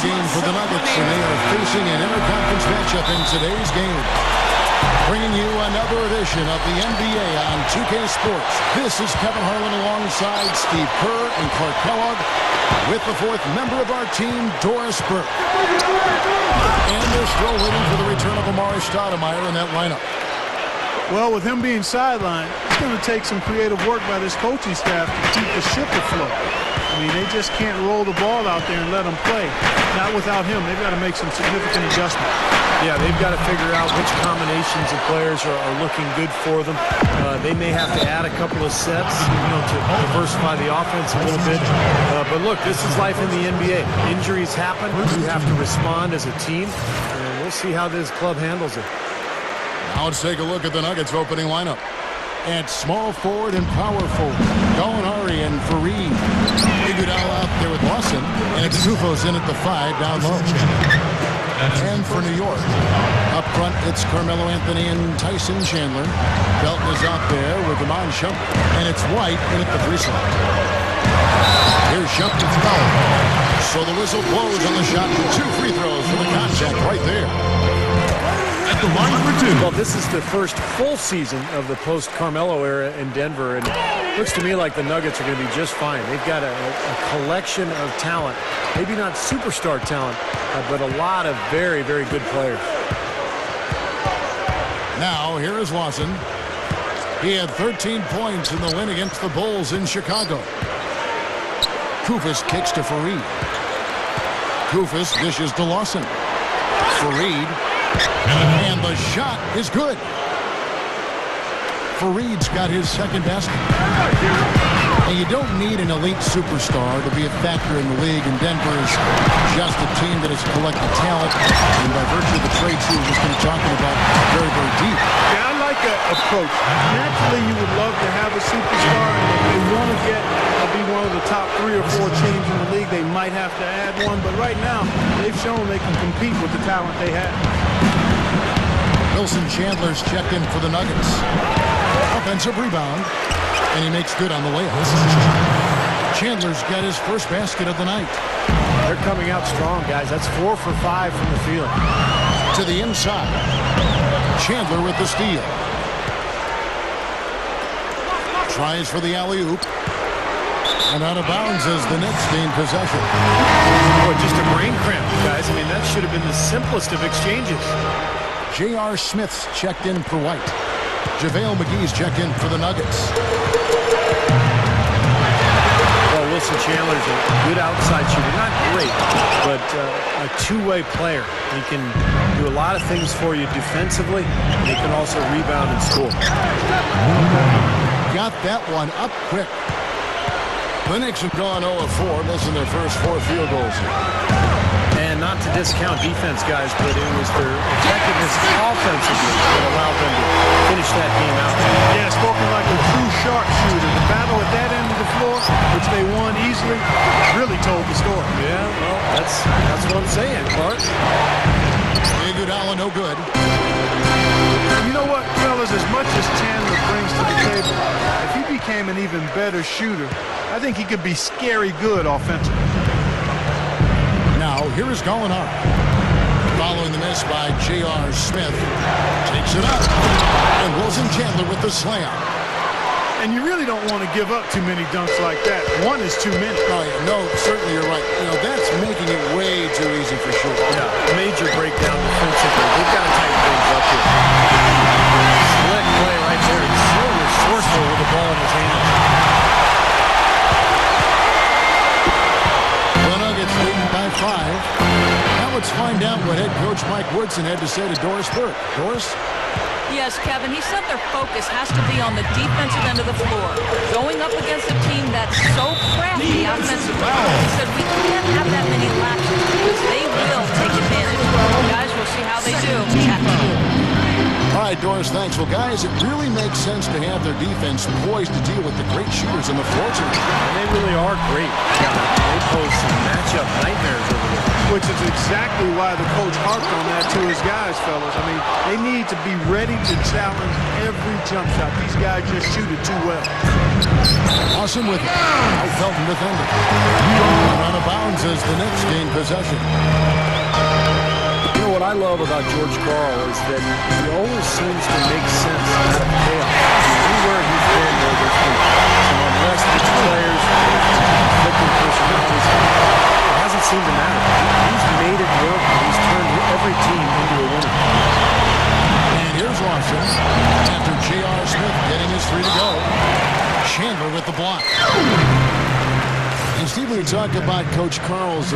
game for the Nuggets, and they are facing an interconference matchup in today's game. Bringing you another edition of the NBA on 2K Sports. This is Kevin Harlan alongside Steve Kerr and Clark Kellogg with the fourth member of our team, Doris Burke. And they're still waiting for the return of Amari Stoudemire in that lineup. Well, with him being sidelined, it's going to take some creative work by this coaching staff to keep the ship afloat. I mean, they just can't roll the ball out there and let him play. Not without him. They've got to make some significant adjustments. Yeah, they've got to figure out which combinations of players are looking good for them. They may have to add a couple of sets, to diversify the offense a little bit. But look, this is life in the NBA. Injuries happen. You have to respond as a team. And we'll see how this club handles it. Now let's take a look at the Nuggets opening lineup. At small forward and power forward, Gallinari and Fareed. Iguodala out there with Lawson, and it's Kufos in at the 5 down low. And for New York, up front it's Carmelo Anthony and Tyson Chandler. Belton is out there with Iman Shumpert, and it's White in at the 3 slot. Here's Shumpert's foul. So the whistle blows on the shot. 2 free throws for the contact right there. The line for 2. Well, this is the first full season of the post-Carmelo era in Denver, and it looks to me like the Nuggets are going to be just fine. They've got a collection of talent, maybe not superstar talent, but a lot of very, very good players. Now, here is Lawson. He had 13 points in the win against the Bulls in Chicago. Kufos kicks to Fareed. Kufos dishes to Lawson. Fareed. And the shot is good. Fareed's got his second basket. And you don't need an elite superstar to be a factor in the league, and Denver is just a team that has collected talent, and by virtue of the trades he was just been talking about, very, very deep. Yeah, I like that approach. Naturally, you would love to have a superstar, and if they want to get to be one of the top 3 or 4 teams in the league, they might have to add one. But right now, they've shown they can compete with the talent they have. Wilson Chandler's checked in for the Nuggets. Offensive rebound, and he makes good on the layup. Chandler's got his first basket of the night. They're coming out strong, guys. That's 4 for 5 from the field. To the inside. Chandler with the steal. Tries for the alley-oop. And out of bounds as the Nets gain possession. Boy, just a brain cramp, guys. I mean, that should have been the simplest of exchanges. J.R. Smith's checked in for White. JaVale McGee's checked in for the Nuggets. Well, Wilson Chandler's a good outside shooter. Not great, but a two-way player. He can do a lot of things for you defensively. He can also rebound and score. Got that one up quick. The Knicks have gone 0-4, missing their first 4 field goals. And not to discount defense, guys, but it was their effectiveness offensively that allowed them to finish that game out. Yeah, spoken like a true sharpshooter. The battle at that end of the floor, which they won easily, really told the story. Yeah, well, that's what I'm saying, Clark. Iguodala no good. You know what, fellas, as much as Chandler brings to the table, if he became an even better shooter, I think he could be scary good offensively. Now, here is Gallinari. Following the miss by J.R. Smith. Takes it up. And Wilson Chandler with the slam. And you really don't want to give up too many dunks like that. One is too many. Oh, yeah, no, certainly you're right. That's making it way too easy for sure. Yeah, major breakdown defensively. They've got to tighten things up here. Slick play right there. He's so resourceful with the ball in his hands. The Nuggets leading by 5. Now let's find out what head coach Mike Woodson had to say to Doris Burke. Doris? Yes, Kevin, he said their focus has to be on the defensive end of the floor. Going up against a team that's so crafty offensively, he said we can't have that many lapses because they will take advantage. Guys, we'll see how they do. All right, Doris, thanks. Well, guys, it really makes sense to have their defense poised to deal with the great shooters on the floor tonight. And they really are great. They pose some matchup nightmares over there. Which is exactly why the coach harped on that to his guys, fellas. I mean, they need to be ready to challenge every jump shot. These guys just shoot it too well. Awesome with it. I felt him defending. And out of bounds as the Knicks gain possession. You know what I love about George Karl is that he always seems to make sense out of chaos. Anywhere he's been, where there's been some unrest with players, conflicting personalities, it hasn't seemed to matter. He's made it work, and he's turned every team into a winner. And here's Lawson after J.R. Smith getting his 3 to go. Chandler with the block. And Steve, we talk about Coach Karl's